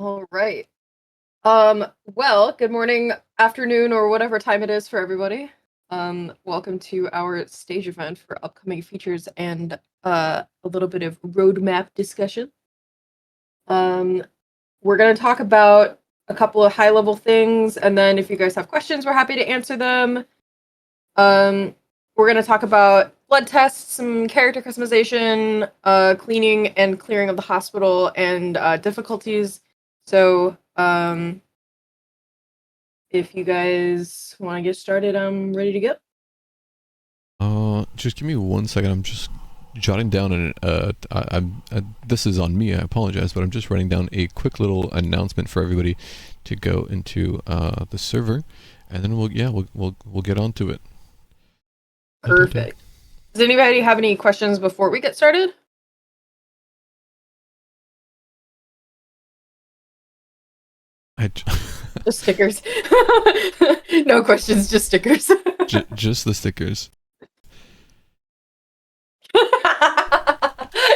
All right. Well, good morning, afternoon, or whatever time it is for everybody. Welcome to our stage event for upcoming features and a little bit of roadmap discussion. Um, we're going to talk about a couple of high-level things, and then if you guys have questions, we're happy to answer them. We're going to talk about blood tests, some character customization, cleaning and clearing of the hospital, and difficulties. So, if you guys want to get started, I'm ready to go. Just give me 1 second. I'm just jotting down this is on me. I apologize, but I'm just writing down a quick little announcement for everybody to go into the server, and then we'll get on to it. Perfect. Does anybody have any questions before we get started? Just stickers. No questions, just stickers. Just the stickers.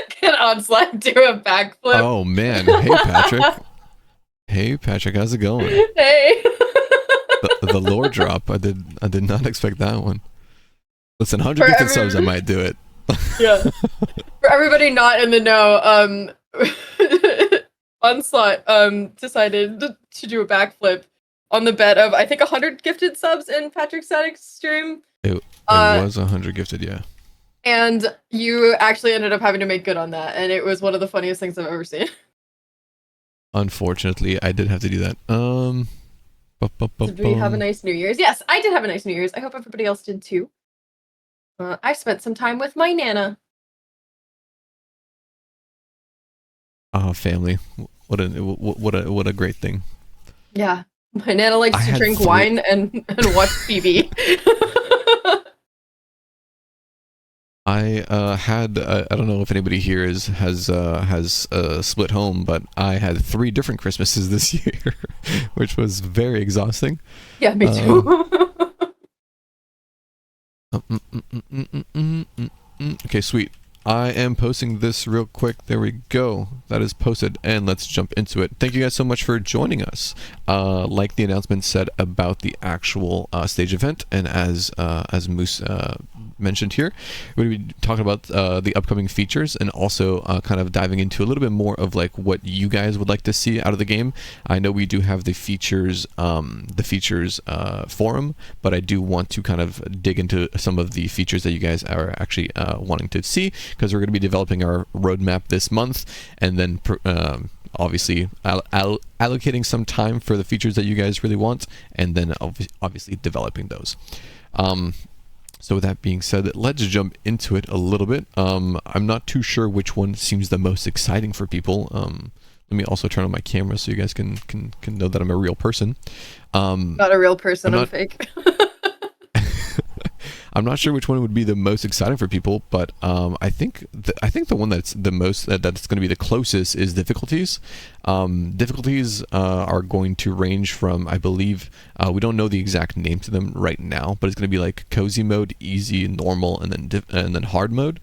Can Onslaught do a backflip? Oh man! Hey Patrick. Hey Patrick, how's it going? Hey. The lore drop. I did not expect that one. Listen, 100 gifted subs, I might do it. Yeah. For everybody not in the know, Onslaught decided to do a backflip on the bet of I think 100 gifted subs in Patrick's static stream. It was 100 gifted, yeah. And you actually ended up having to make good on that, and it was one of the funniest things I've ever seen. Unfortunately, I did have to do that. Did we have a nice New Year's? Yes, I did have a nice New Year's. I hope everybody else did too. I spent some time with my Nana. Family. What a great thing. Yeah, my Nana likes to drink wine and watch TV. I don't know if anybody here has split home, but I had 3 different Christmases this year, which was very exhausting. Yeah, me too. Okay, sweet. I am posting this real quick. There we go. That is posted, and let's jump into it. Thank you guys so much for joining us. Like the announcement said about the actual stage event, and as Moose mentioned here, we're going to be talking about the upcoming features, and also kind of diving into a little bit more of like what you guys would like to see out of the game. I know we do have the features forum, but I do want to kind of dig into some of the features that you guys are actually wanting to see, because we're going to be developing our roadmap this month, and then obviously allocating some time for the features that you guys really want, and then obviously developing those. So with that being said, let's jump into it a little bit. I'm not too sure which one seems the most exciting for people. Let me also turn on my camera so you guys can know that I'm a real person. Not a real person, I'm fake. I'm not sure which one would be the most exciting for people, but I think the one that's the most that's going to be the closest is difficulties. Difficulties are going to range from, I believe, we don't know the exact name to them right now, but it's going to be like cozy mode, easy, normal, and then hard mode.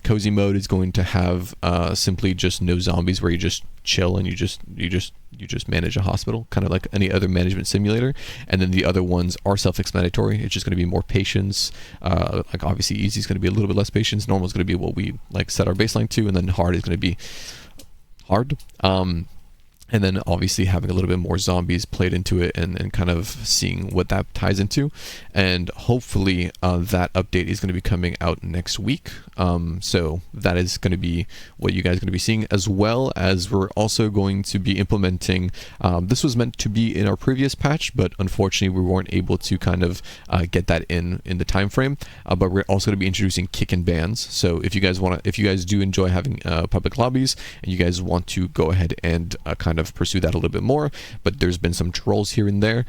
Cozy mode is going to have simply just no zombies, where you just chill and you just manage a hospital, kind of like any other management simulator. And then the other ones are self-explanatory. It's just going to be more patience. Like obviously easy is going to be a little bit less patience. Normal is going to be what we like set our baseline to, and then hard is going to be hard. And then obviously having a little bit more zombies played into it, and kind of seeing what that ties into. And hopefully that update is going to be coming out next week. So that is going to be what you guys are going to be seeing, as well as we're also going to be implementing, this was meant to be in our previous patch, but unfortunately we weren't able to kind of get that in the time frame. But we're also going to be introducing kick and bans. So if you guys do enjoy having public lobbies, and you guys want to go ahead and kind of pursue that a little bit more, but there's been some trolls here and there,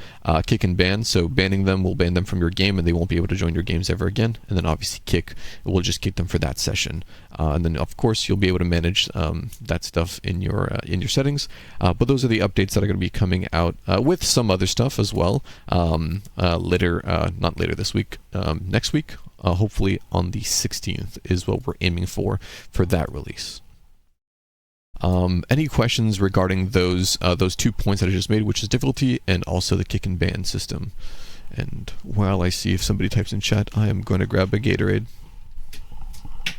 kick and ban. So banning them will ban them from your game, and they won't be able to join your games ever again. And then obviously kick will just kick them for that session, and then of course you'll be able to manage that stuff in your settings. But those are the updates that are going to be coming out, with some other stuff as well, later, not later this week, next week, hopefully on the 16th is what we're aiming for that release. Any questions regarding those 2 points that I just made, which is difficulty and also the kick and ban system? And while I see if somebody types in chat, I am going to grab a Gatorade.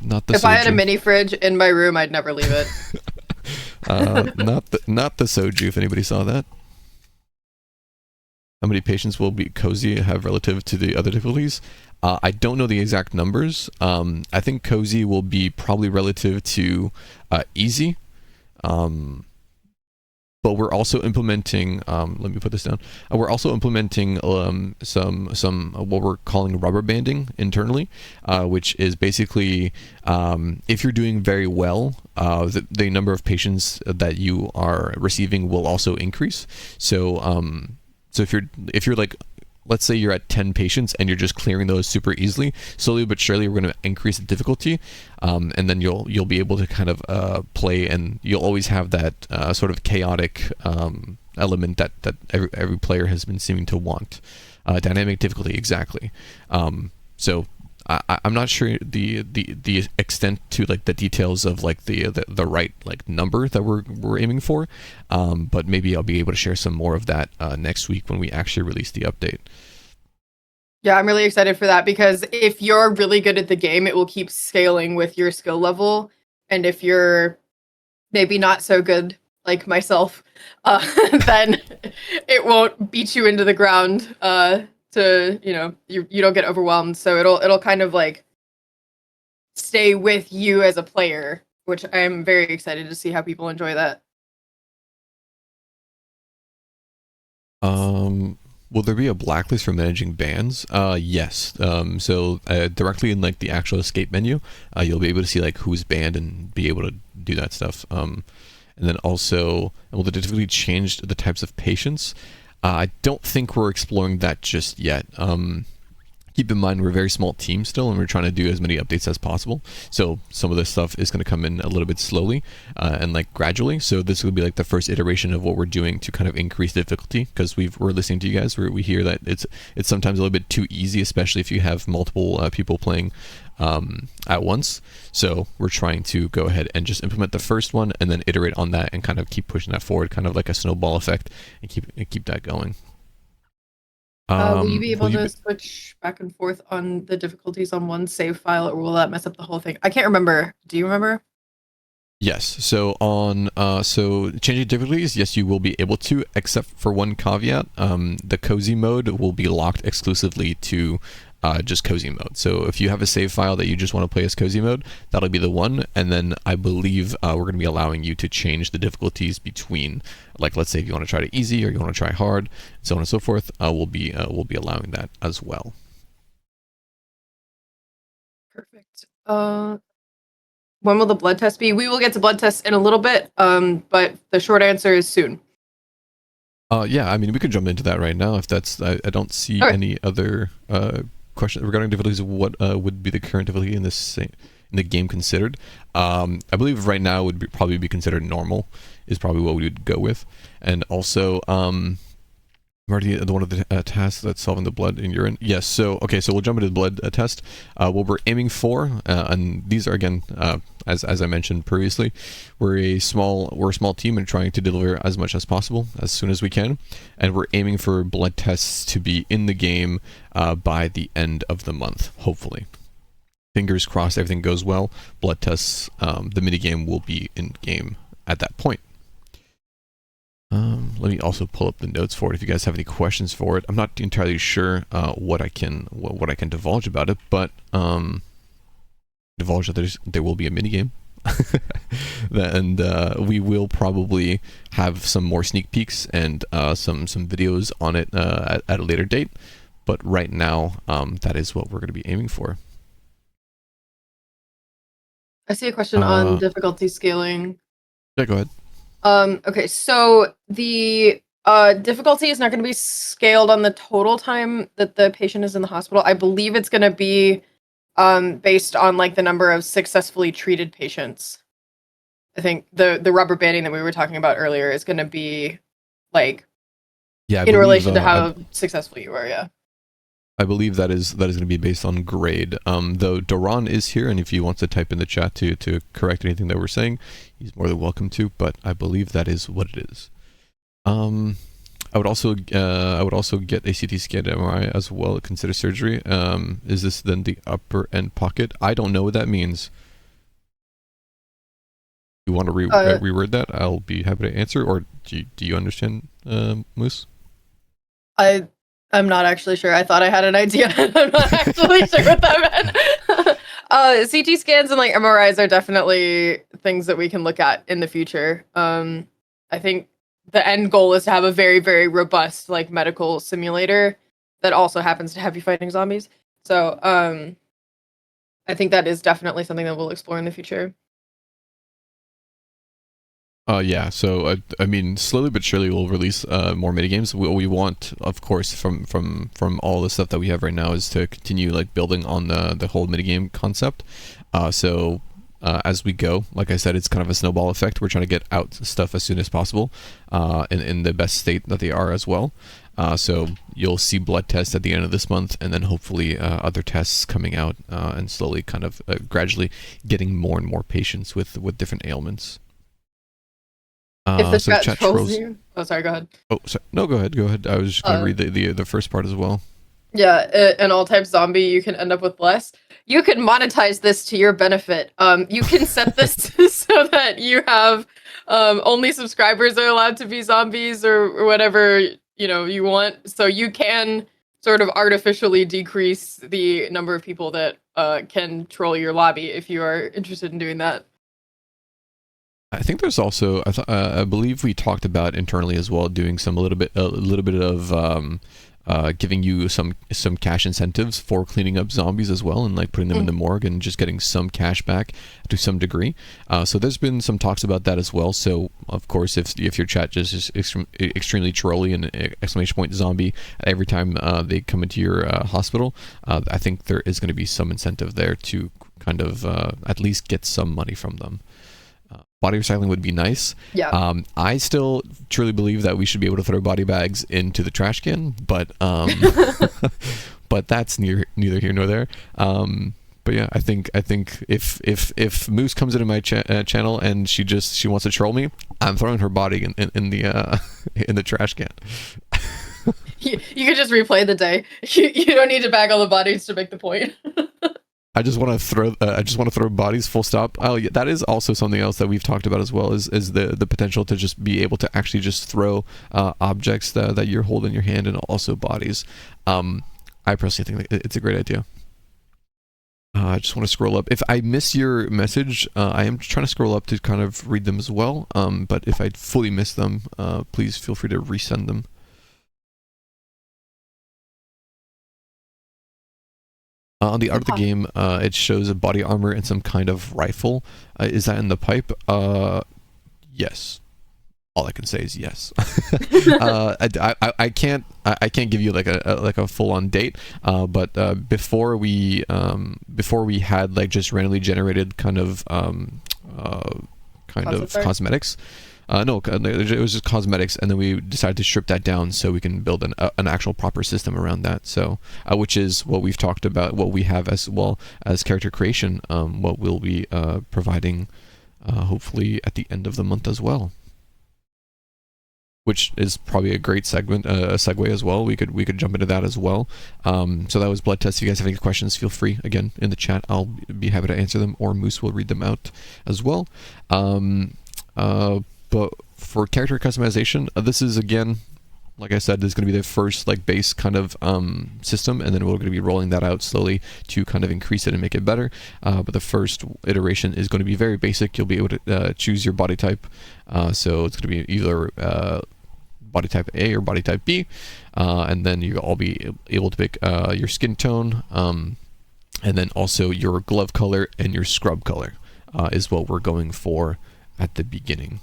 Not the If I had a soju. mini fridge in my room, I'd never leave it. Not the soju. If anybody saw that. How many patients will be cozy have relative to the other difficulties? I don't know the exact numbers. I think cozy will be probably relative to easy. But we're also implementing. Let me put this down. We're also implementing some what we're calling rubber banding internally, which is basically if you're doing very well, the number of patients that you are receiving will also increase. So if you're like, let's say you're at 10 patients and you're just clearing those super easily, slowly but surely we're going to increase the difficulty, and then you'll be able to kind of play, and you'll always have that sort of chaotic element that every player has been seeming to want. Dynamic difficulty, exactly. So I'm not sure the extent to like the details of like the right like number that we're aiming for, but maybe I'll be able to share some more of that next week when we actually release the update. Yeah, I'm really excited for that because if you're really good at the game, it will keep scaling with your skill level, and if you're maybe not so good like myself, then it won't beat you into the ground. To you don't get overwhelmed, so it'll kind of like stay with you as a player, which I'm very excited to see how people enjoy that. Will there be a blacklist for managing bans? Yes. So directly in like the actual escape menu, you'll be able to see like who's banned and be able to do that stuff. And then also, will the difficulty change the types of patients? I don't think we're exploring that just yet. Keep in mind we're a very small team still, and we're trying to do as many updates as possible. So some of this stuff is going to come in a little bit slowly and like gradually. So this will be like the first iteration of what we're doing to kind of increase difficulty, because we're listening to you guys. We hear that it's sometimes a little bit too easy, especially if you have multiple people playing at once. So we're trying to go ahead and just implement the first one and then iterate on that and kind of keep pushing that forward, kind of like a snowball effect, and keep that going. Will you be able to switch back and forth on the difficulties on one save file, or will that mess up the whole thing? I can't remember. Do you remember? Yes. So on so changing difficulties, yes, you will be able to, except for one caveat. The cozy mode will be locked exclusively to just cozy mode. So if you have a save file that you just want to play as cozy mode, that'll be the one. And then I believe we're going to be allowing you to change the difficulties between, like, let's say if you want to try to easy or you want to try hard, so on and so forth. We'll be allowing that as well. Perfect. When will the blood test be? We will get to blood tests in a little bit, but the short answer is soon. Yeah, I mean, we could jump into that right now if that's. I don't see any other question regarding difficulties. Of what would be the current difficulty in the game considered? I believe right now would probably be considered normal. Is probably what we would go with, and also Marty, the one of the tasks that's solving the blood and urine. Yes. So okay. So we'll jump into the blood test. What we're aiming for, and these are again, as I mentioned previously, we're a small team and trying to deliver as much as possible as soon as we can, and we're aiming for blood tests to be in the game by the end of the month, hopefully. Fingers crossed, everything goes well. Blood tests, the mini game will be in game at that point. Let me also pull up the notes for it if you guys have any questions for it. I'm not entirely sure what I can divulge about it, but divulge that there will be a minigame. And we will probably have some more sneak peeks and some videos on it at a later date. But right now, that is what we're going to be aiming for. I see a question on difficulty scaling. Yeah, go ahead. Okay, so the difficulty is not going to be scaled on the total time that the patient is in the hospital. I believe it's going to be based on like the number of successfully treated patients. I think the rubber banding that we were talking about earlier is going to be like in relation to how successful you are. Yeah. I believe that is going to be based on grade. Though Doran is here, and if he wants to type in the chat to correct anything that we're saying, he's more than welcome to. But I believe that is what it is. I would also get a CT scan MRI as well. Consider surgery. Is this then the upper end pocket? I don't know what that means. You want to reword that? I'll be happy to answer. Or do you understand, Moose? I'm not actually sure. I thought I had an idea. I'm not actually sure what that meant. CT scans and like MRIs are definitely things that we can look at in the future. I think the end goal is to have a very, very robust like medical simulator that also happens to have you fighting zombies. So I think that is definitely something that we'll explore in the future. Yeah, so I mean, slowly but surely we'll release more minigames. What we want, of course, from all the stuff that we have right now is to continue like building on the whole minigame concept. So as we go, like I said, it's kind of a snowball effect. We're trying to get out stuff as soon as possible, in the best state that they are as well. So you'll see blood tests at the end of this month, and then hopefully other tests coming out, and slowly kind of gradually getting more and more patients with different ailments. If the chat trolls you. Oh, sorry, go ahead. Oh, sorry. No, go ahead. I was just going to read the first part as well. Yeah, an all-type zombie, you can end up with less. You can monetize this to your benefit. You can set this so that you have only subscribers are allowed to be zombies or whatever you want. So you can sort of artificially decrease the number of people that can troll your lobby if you are interested in doing that. I think there's also I believe we talked about internally as well, doing a little bit of giving you some cash incentives for cleaning up zombies as well, and like putting them in the morgue and just getting some cash back to some degree. So there's been some talks about that as well. So of course, if your chat just is extremely trolly and exclamation point zombie every time they come into your hospital, I think there is going to be some incentive there to kind of at least get some money from them. Body recycling would be nice. Yeah. I still truly believe that we should be able to throw body bags into the trash can, but but that's neither here nor there. But yeah, I think if Moose comes into my channel and she wants to troll me, I'm throwing her body in the trash can. You could just replay the day. You don't need to bag all the bodies to make the point. I just want to throw bodies, full stop. Oh yeah, that is also something else that we've talked about as well, is the potential to just be able to actually just throw objects that you're holding in your hand, and also bodies. I personally think it's a great idea. I just want to scroll up. If I miss your message, I am trying to scroll up to kind of read them as well. But if I fully miss them, please feel free to resend them. On the art of the game, it shows a body armor and some kind of rifle. Is that in the pipe? Yes. All I can say is yes. I can't give you like a full on date. But before we had like just randomly generated kind of cosmetics. No, it was just cosmetics, and then we decided to strip that down so we can build an actual proper system around that. So, which is what we've talked about, what we have as well as character creation, what we'll be providing, hopefully at the end of the month as well. Which is probably a great segue as well. We could jump into that as well. So that was blood test. If you guys have any questions, feel free again in the chat. I'll be happy to answer them, or Moose will read them out as well. But for character customization, this is, again, like I said, this is going to be the first like base kind of system, and then we're going to be rolling that out slowly to kind of increase it and make it better. But the first iteration is going to be very basic. You'll be able to choose your body type. So it's going to be either body type A or body type B, and then you'll all be able to pick your skin tone, and then also your glove color and your scrub color is what we're going for at the beginning.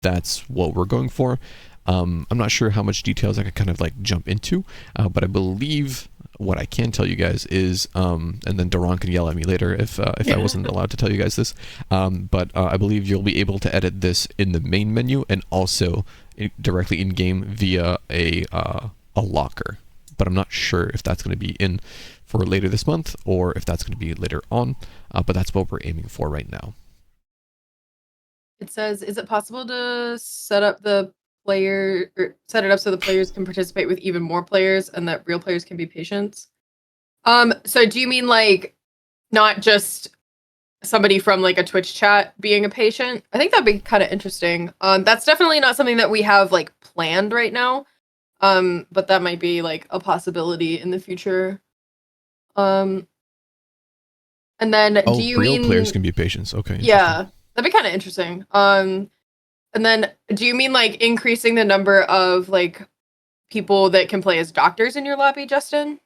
That's what we're going for. I'm not sure how much details I could kind of like jump into, but I believe what I can tell you guys is, and then Daron can yell at me later if I wasn't allowed to tell you guys this, but I believe you'll be able to edit this in the main menu and also directly in game via a locker. but I'm not sure if that's going to be in for later this month or if that's going to be later on. But that's what we're aiming for right now. It says, is it possible to set up the player or set it up so the players can participate with even more players and that real players can be patients? So do you mean like not just somebody from like a Twitch chat being a patient? I think that'd be kind of interesting. That's definitely not something that we have like planned right now. But that might be like a possibility in the future. And then do you real mean players can be patients? Okay, yeah, that'd be kind of interesting. And then do you mean like increasing the number of like people that can play as doctors in your lobby, Justin?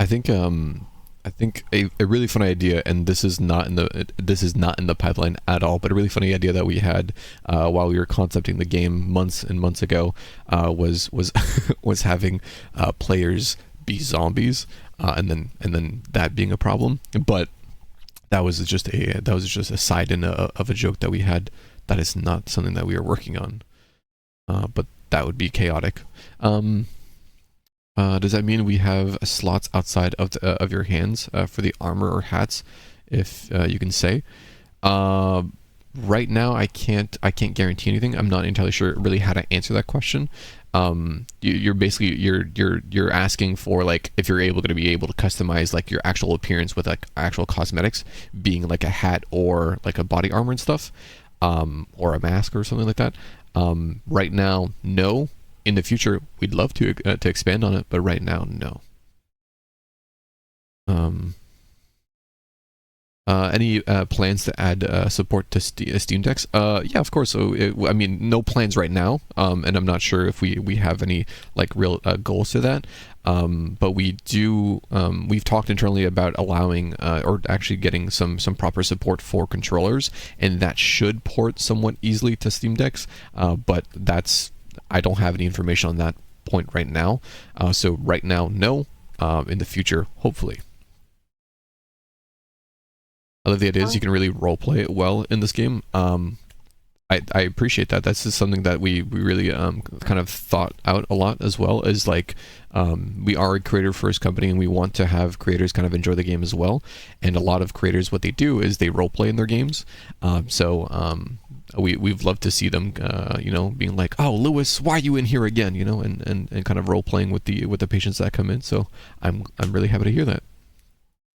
I think a really funny idea, and this is not in the pipeline at all, but a really funny idea that we had while we were concepting the game months and months ago was was having players be zombies, and then that being a problem. But that was just a side in of a joke that we had. That is not something that we are working on, but that would be chaotic. Does that mean we have slots outside of your hands for the armor or hats, if you can say? Right now, I can't guarantee anything. I'm not entirely sure really how to answer that question. You're basically you're asking for like if you're going to be able to customize like your actual appearance with like actual cosmetics, being like a hat or like a body armor and stuff, or a mask or something like that. Right now, no. In the future, we'd love to expand on it, but right now, no. Any plans to add support to Steam Decks? Yeah, of course. So, I mean, no plans right now, and I'm not sure if we have any like real goals to that. But we do. We've talked internally about allowing or actually getting some proper support for controllers, and that should port somewhat easily to Steam Decks. But I don't have any information on that point right now. So right now, no. In the future, hopefully. I love the idea is you can really roleplay it well in this game. I appreciate that. That's just something that we really kind of thought out a lot as well, is like we are a creator first company and we want to have creators kind of enjoy the game as well. And a lot of creators, what they do is they roleplay in their games. We've loved to see them, being like, "Oh, Lewis, why are you in here again?" And kind of role playing with the patients that come in. So I'm really happy to hear that.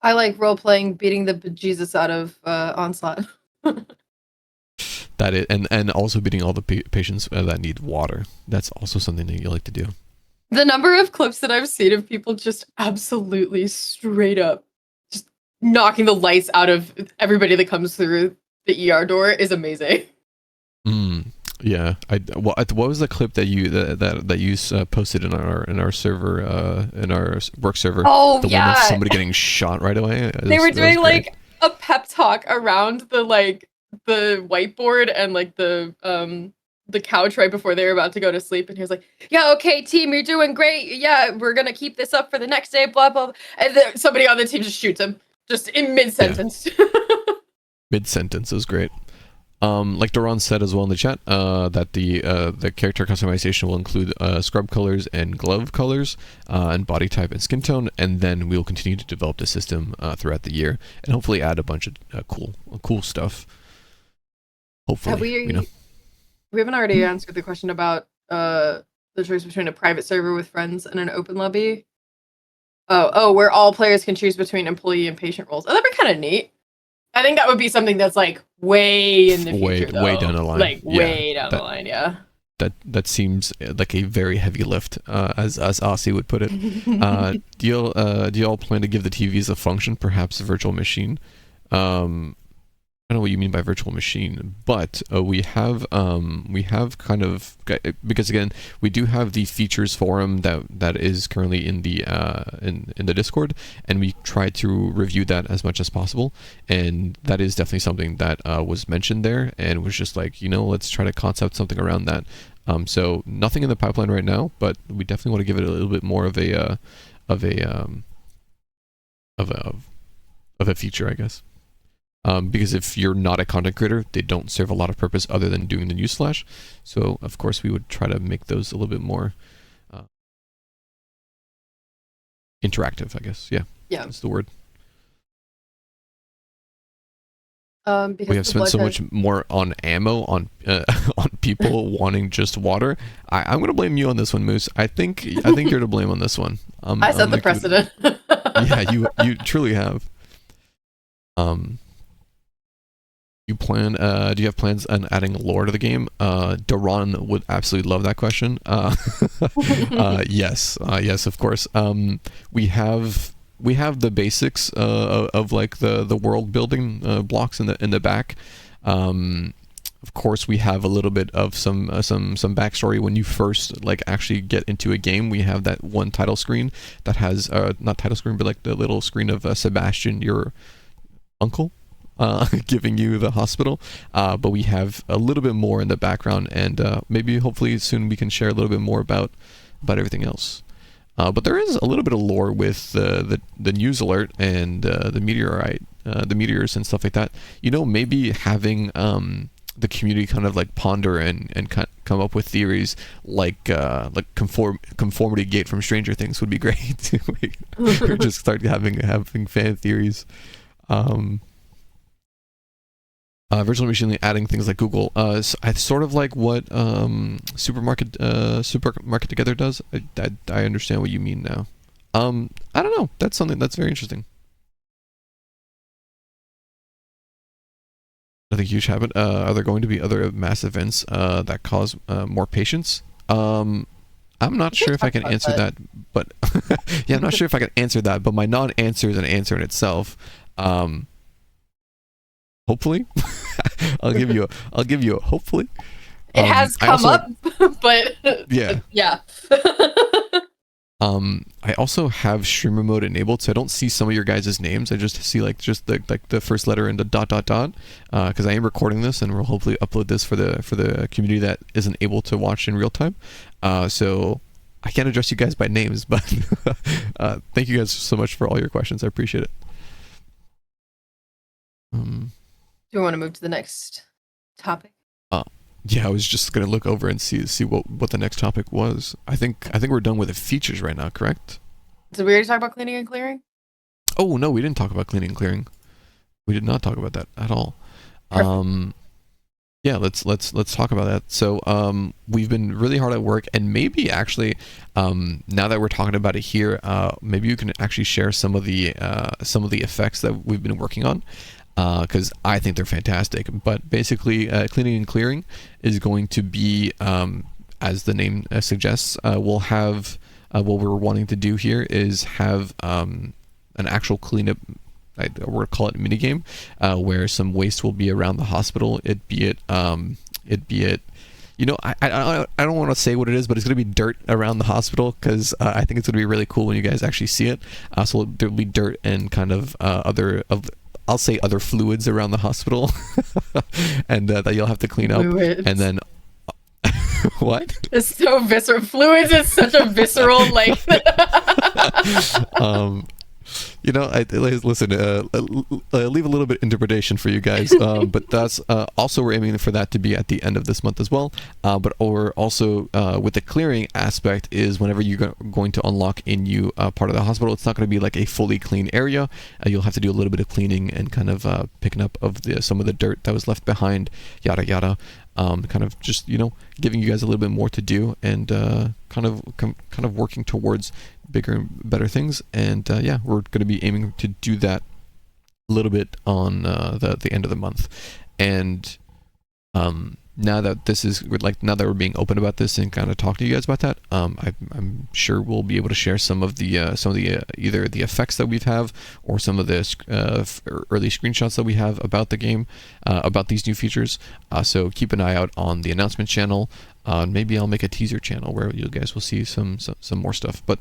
I like role playing beating the bejesus out of Onslaught. That is, and also beating all the patients that need water. That's also something that you like to do. The number of clips that I've seen of people just absolutely straight up just knocking the lights out of everybody that comes through the ER door is amazing. Yeah. What was the clip that you posted in our server in our work server? Oh, the yeah. one of somebody getting shot right away. They were doing like a pep talk around the whiteboard and like the couch right before they were about to go to sleep, and he was like, "Yeah, okay, team, you're doing great. Yeah, we're gonna keep this up for the next day." Blah blah. And then somebody on the team just shoots him just in mid sentence. Yeah. Mid sentence was great. Like Doron said as well in the chat, that the character customization will include scrub colors and glove colors, and body type and skin tone, and then we'll continue to develop the system throughout the year, and hopefully add a bunch of cool stuff. Hopefully, we haven't already answered the question about the choice between a private server with friends and an open lobby. Oh, where all players can choose between employee and patient roles. Oh, that'd be kind of neat. I think that would be something that's like way in the future, though. Way down the line. Like way down the line, yeah. That seems like a very heavy lift, as Aussie would put it. Do y'all plan to give the TVs a function, perhaps a virtual machine? I don't know what you mean by virtual machine, but we have kind of, because again we do have the features forum that is currently in the in the Discord, and we try to review that as much as possible, and that is definitely something that was mentioned there, and was just like, let's try to concept something around that. So nothing in the pipeline right now, but we definitely want to give it a little bit more of a feature, I guess. because if you're not a content creator, they don't serve a lot of purpose other than doing the newsflash. So of course we would try to make those a little bit more interactive, I guess. Yeah, that's the word. Because we have spent so much more on ammo on on people wanting just water. I'm gonna blame you on this one, Moose. I think you're to blame on this one. I set the precedent. Yeah, you truly have. You plan? Do you have plans on adding lore to the game? Daron would absolutely love that question. Yes, yes, of course. We have the basics of like the world building blocks in the back. Of course, we have a little bit of some backstory when you first like actually get into a game. We have that one title screen that has not title screen, but like the little screen of Sebastian, your uncle, giving you the hospital. But we have a little bit more in the background, and maybe hopefully soon we can share a little bit more about everything else. But there is a little bit of lore with the news alert and the meteors and stuff like that. You know, maybe having the community kind of like ponder and come up with theories like conformity gate from Stranger Things would be great. Or just start having fan theories. Virtual machine learning adding things like Google. It's sort of like what Supermarket Together does. I understand what you mean now. I don't know. That's something that's very interesting. Nothing huge happened. Are there going to be other mass events that cause more patience? I'm not sure if I can answer that, but yeah, I'm not sure if I can answer that. But my non-answer is an answer in itself. Hopefully. I'll give you a hopefully. It has come up, but yeah. I also have streamer mode enabled, so I don't see some of your guys' names. I just see like the first letter and the ... because I am recording this and we'll hopefully upload this for the community that isn't able to watch in real time. So I can't address you guys by names, but thank you guys so much for all your questions. I appreciate it. Do you want to move to the next topic? Yeah, I was just gonna look over and see what the next topic was. I think we're done with the features right now, correct? Did we already talk about cleaning and clearing? Oh no, we didn't talk about cleaning and clearing. We did not talk about that at all. Perfect. Yeah, let's talk about that. So we've been really hard at work, and maybe actually now that we're talking about it here, maybe you can actually share some of the effects that we've been working on. Because I think they're fantastic. But basically, cleaning and clearing is going to be, as the name suggests, we'll have what we're wanting to do here is have an actual cleanup. We're gonna call it a minigame, where some waste will be around the hospital. It be it, you know, I don't want to say what it is, but it's gonna be dirt around the hospital because I think it's gonna be really cool when you guys actually see it. So there'll be dirt and kind of I'll say other fluids around the hospital, and that you'll have to clean up. And then what? It's so visceral. Fluids is such a visceral like. You know, listen. Leave a little bit interpretation for you guys, but that's also we're aiming for that to be at the end of this month as well. But we're also with the clearing aspect is whenever you're going to unlock a new part of the hospital, it's not going to be like a fully clean area. You'll have to do a little bit of cleaning and kind of picking up of some of the dirt that was left behind, yada yada. Kind of just, you know, giving you guys a little bit more to do and kind of working towards bigger and better things. And yeah, we're going to be aiming to do that a little bit on the end of the month. And now that this is now that we're being open about this and kind of talk to you guys about that, I'm sure we'll be able to share some of the either the effects that we have or some of the early screenshots that we have about the game, about these new features. So keep an eye out on the announcement channel. Maybe I'll make a teaser channel where you guys will see some more stuff. But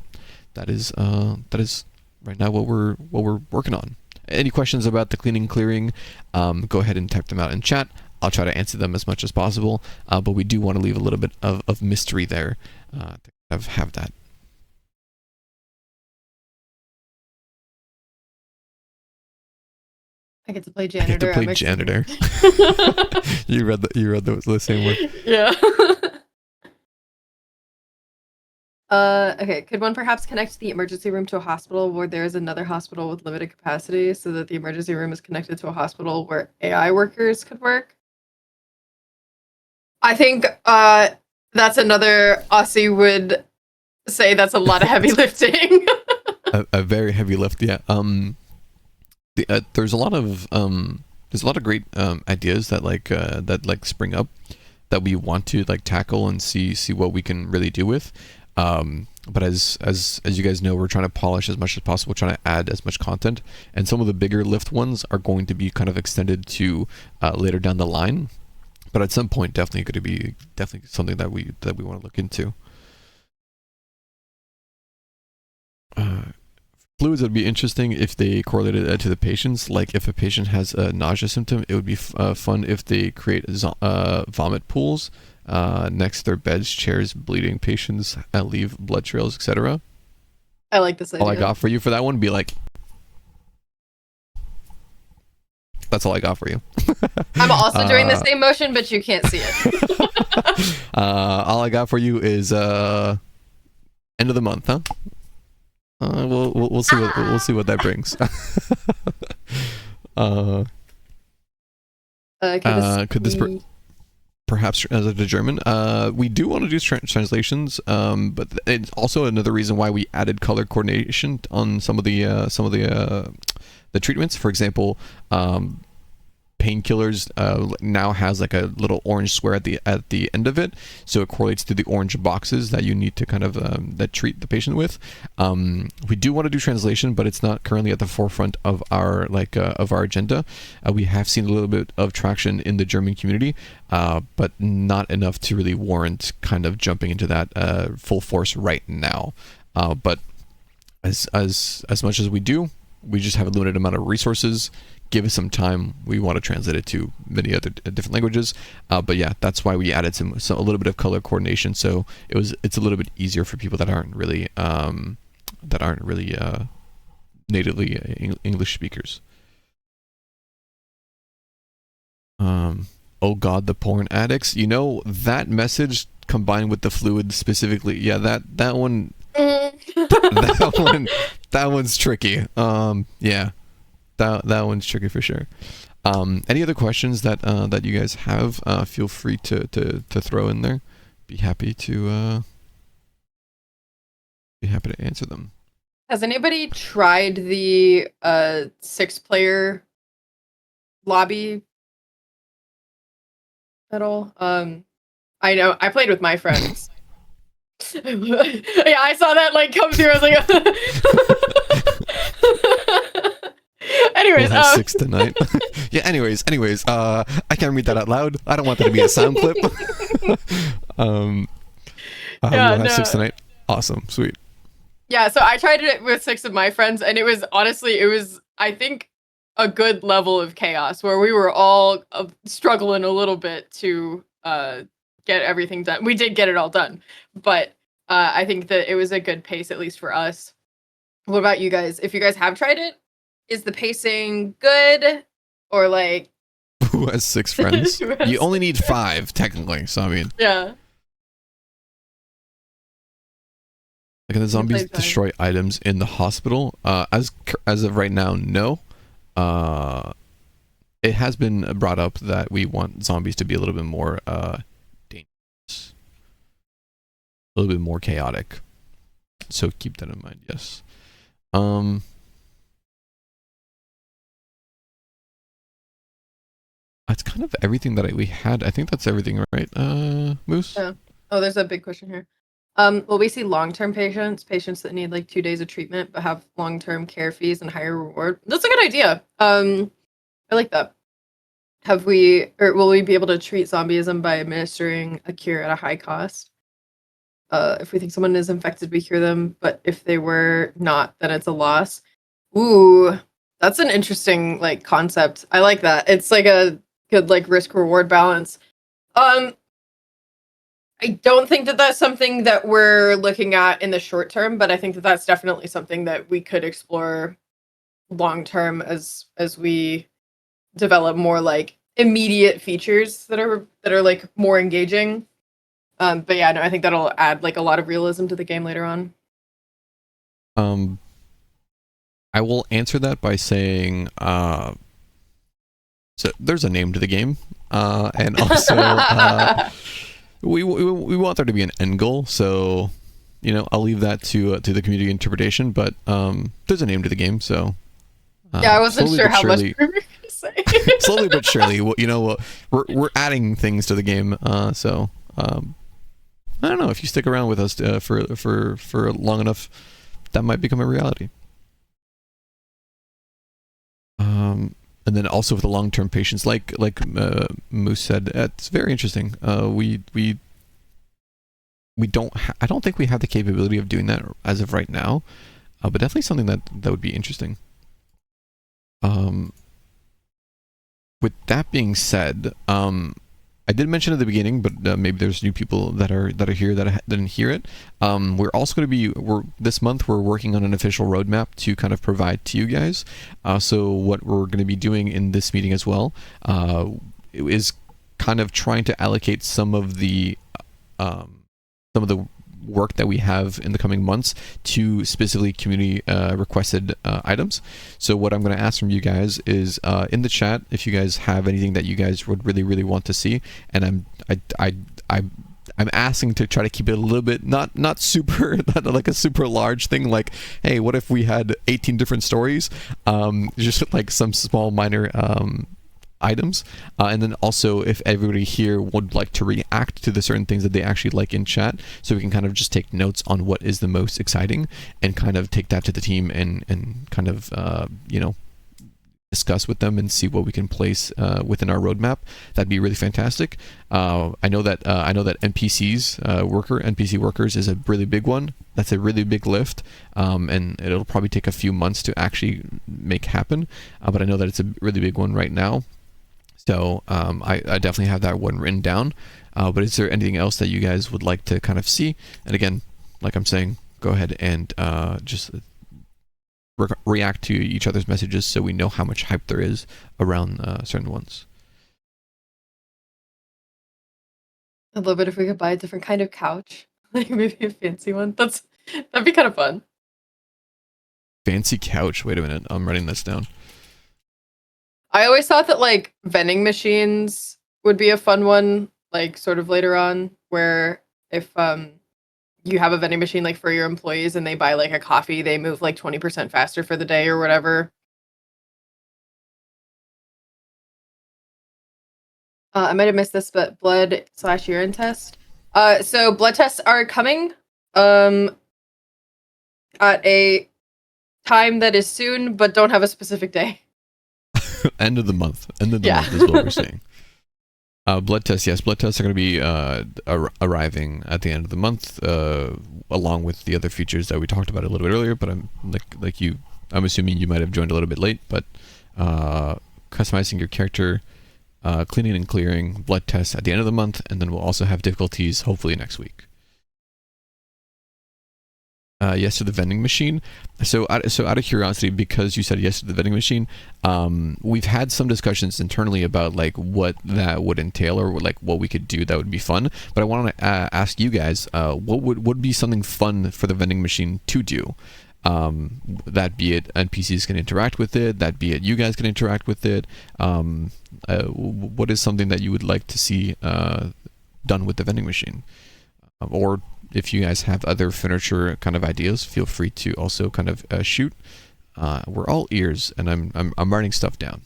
that is right now what we're working on. Any questions about the cleaning and clearing, go ahead and type them out in chat. I'll try to answer them as much as possible, but we do want to leave a little bit of mystery there to have that. I get to play I get janitor. to play I'm excited. janitor. You read the same one. Yeah. Okay. Could one perhaps connect the emergency room to a hospital where there is another hospital with limited capacity so that the emergency room is connected to a hospital where AI workers could work? I think that's another Aussie would say that's a lot of heavy lifting. A very heavy lift, yeah. There's a lot of great ideas that spring up that we want to like tackle and see what we can really do with. But as you guys know, we're trying to polish as much as possible, trying to add as much content, and some of the bigger lift ones are going to be kind of extended to later down the line. But at some point, definitely something that we want to look into. Fluids would be interesting if they correlated it to the patients. Like if a patient has a nausea symptom, it would be fun if they create vomit pools next to their beds, chairs, bleeding patients, leave blood trails, etc. I like this idea. All I got for you for that one would be like, that's all I got for you. I'm also doing the same motion, but you can't see it. All I got for you is end of the month, huh? We'll see what that brings. Could this perhaps translate to German? We do want to do translations, but it's also another reason why we added color coordination on some of the treatments. For example, painkillers now has like a little orange square at the end of it, so it correlates to the orange boxes that you need to kind of that treat the patient with. We do want to do translation, but it's not currently at the forefront of our agenda. We have seen a little bit of traction in the German community, but not enough to really warrant kind of jumping into that full force right now. But as much as we do, we just have a limited amount of resources. Give us some time. We want to translate it to many other different languages, but yeah, that's why we added a little bit of color coordination. So it's a little bit easier for people that aren't really natively English speakers. Oh God, the porn addicts. You know that message combined with the fluid specifically. Yeah, that one. that one's tricky. Yeah. That one's tricky for sure. Any other questions that you guys have? Feel free to throw in there. Be happy to answer them. Has anybody tried the 6-player lobby at all? I know I played with my friends. Yeah, I saw that like come through. I was like. Anyways, we'll have 6 tonight. Yeah. Anyways, I can't read that out loud. I don't want that to be a sound clip. We'll have 6 tonight. Awesome, sweet. Yeah, so I tried it with 6 of my friends, and it was I think a good level of chaos where we were all struggling a little bit to get everything done. We did get it all done, but I think that it was a good pace, at least for us. What about you guys? If you guys have tried it, is the pacing good, or like who has 6 friends? You only need 5 technically, so I mean, yeah. Can the zombies destroy items in the hospital? As of right now, no. It has been brought up that we want zombies to be a little bit more dangerous, a little bit more chaotic. So keep that in mind. Yes. That's kind of everything that we had. I think that's everything, right, Moose? Yeah. Oh, there's a big question here. Will we see long-term patients that need like 2 days of treatment but have long-term care fees and higher reward? That's a good idea. I like that. Will we be able to treat zombieism by administering a cure at a high cost? If we think someone is infected, we cure them, but if they were not, then it's a loss. Ooh, that's an interesting like concept. I like that. It's like a good like risk-reward balance. I don't think that that's something that we're looking at in the short term, but I think that that's definitely something that we could explore long term as we develop more like immediate features that are like more engaging. But yeah, no, I think that'll add like a lot of realism to the game later on. Um, I will answer that by saying, so there's a name to the game, and also we want there to be an end goal. So, I'll leave that to the community interpretation. But there's a name to the game, so Yeah, I wasn't slowly sure but how much surely, we were gonna say. slowly but surely, we're adding things to the game. So I don't know if you stick around with us for long enough, that might become a reality. And then also with the long-term patience, like Moose said, it's very interesting. We don't. I don't think we have the capability of doing that as of right now, but definitely something that would be interesting. Um, with that being said, I did mention at the beginning, but maybe there's new people that are here that didn't hear it. We're also going to be this month we're working on an official roadmap to kind of provide to you guys. So what we're going to be doing in this meeting as well is kind of trying to allocate some of the work that we have in the coming months to specifically community requested items. So what I'm going to ask from you guys is in the chat if you guys have anything that you guys would really want to see, and I'm asking to try to keep it a little bit not super not like a super large thing like, hey, what if we had 18 different stories, just like some small minor items, and then also if everybody here would like to react to the certain things that they actually like in chat, so we can kind of just take notes on what is the most exciting and kind of take that to the team and kind of discuss with them and see what we can place within our roadmap. That'd be really fantastic. I know that NPC workers is a really big one. That's a really big lift, and it'll probably take a few months to actually make happen, but I know that it's a really big one right now. So I definitely have that one written down. But is there anything else that you guys would like to kind of see? And again, like I'm saying, go ahead and just react to each other's messages so we know how much hype there is around certain ones. I'd love it if we could buy a different kind of couch, like maybe a fancy one. That'd be kind of fun. Fancy couch. Wait a minute, I'm writing this down. I always thought that like vending machines would be a fun one, like sort of later on, where if you have a vending machine like for your employees and they buy like a coffee, they move like 20% faster for the day or whatever. I might have missed this, but blood/urine test. So blood tests are coming at a time that is soon, but don't have a specific day. End of the month. End of the Yeah. month is what we're saying. Blood tests, yes. Blood tests are going to be arriving at the end of the month, along with the other features that we talked about a little bit earlier. But I'm like you. I'm assuming you might have joined a little bit late. But customizing your character, cleaning and clearing, blood tests at the end of the month, and then we'll also have difficulties hopefully next week. Yes to the vending machine. So out of curiosity, because you said yes to the vending machine, we've had some discussions internally about like what that would entail or like what we could do that would be fun. But I want to ask you guys, what would be something fun for the vending machine to do? That be it NPCs can interact with it, that be it you guys can interact with it. What is something that you would like to see done with the vending machine? Or if you guys have other furniture kind of ideas, feel free to also kind of shoot. We're all ears, and I'm writing stuff down.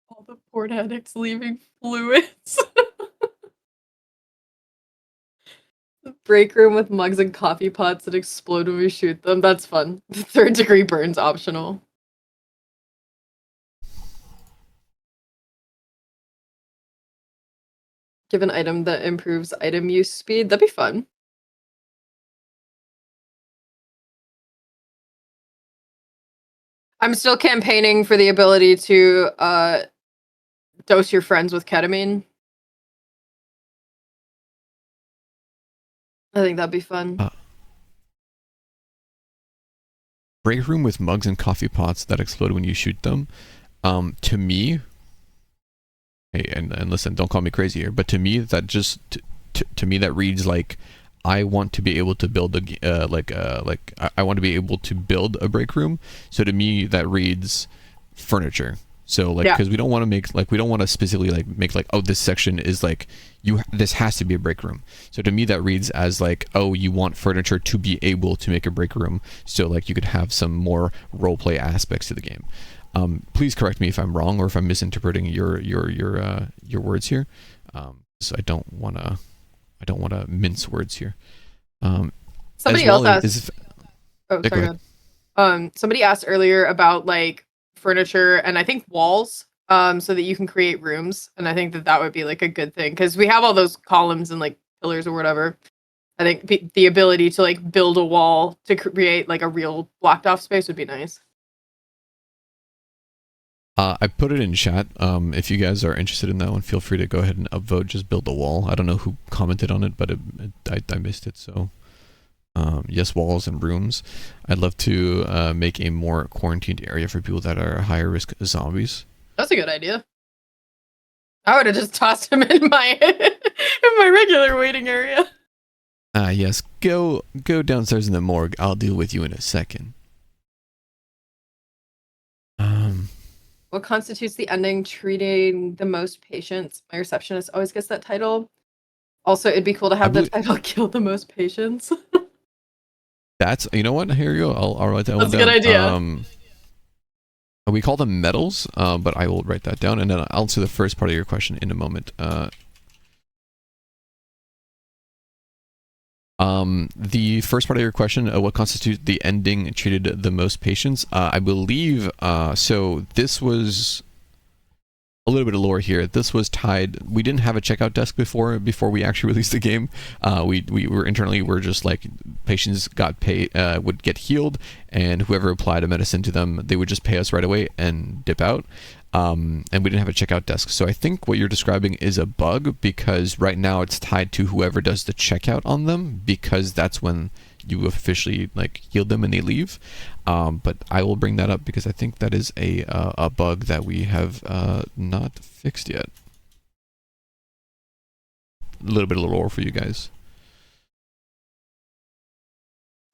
All the port addicts leaving fluids. The break room with mugs and coffee pots that explode when we shoot them. That's fun. The 3rd-degree burns optional. Give an item that improves item use speed. That'd be fun. I'm still campaigning for the ability to dose your friends with ketamine. I think that'd be fun. break room with mugs and coffee pots that explode when you shoot them. To me, hey, and listen, don't call me crazy here, but to me that just to me that reads like I want to be able to build I want to be able to build a break room. So to me that reads furniture. So like, Yeah. because we don't want to make like, we don't want to specifically like make like, oh, this section is like, this has to be a break room. So to me that reads as like, oh, you want furniture to be able to make a break room, so like you could have some more role play aspects to the game. Please correct me if I'm wrong or if I'm misinterpreting your words here. So I don't want to mince words here. Somebody as well else as asked. Oh, yeah, go sorry. ahead. Go ahead. Somebody asked earlier about like furniture and I think walls, so that you can create rooms, and I think that that would be like a good thing because we have all those columns and like pillars or whatever. I think the ability to like build a wall to create like a real blocked off space would be nice. I put it in chat. If you guys are interested in that one, feel free to go ahead and upvote. Just build a wall. I don't know who commented on it, but I missed it. So yes, walls and rooms. I'd love to make a more quarantined area for people that are higher risk zombies. That's a good idea. I would have just tossed him in my in my regular waiting area. Yes, go downstairs in the morgue. I'll deal with you in a second. What constitutes the ending treating the most patients? My receptionist always gets that title. Also, it'd be cool to have the title kill the most patients. That's, you know what? Here you go. I'll write that one down. That's a good idea. We call them medals, but I will write that down, and then I'll answer the first part of your question in a moment. The first part of your question, what constitutes the ending treated the most patients? I believe, so this was a little bit of lore here. This was tied, we didn't have a checkout desk before we actually released the game. We were internally, we're just like, patients got paid, would get healed, and whoever applied a medicine to them, they would just pay us right away and dip out. And we didn't have a checkout desk. So I think what you're describing is a bug, because right now it's tied to whoever does the checkout on them, because that's when you officially like heal them and they leave. But I will bring that up because I think that is a bug that we have not fixed yet. A little bit of lore for you guys.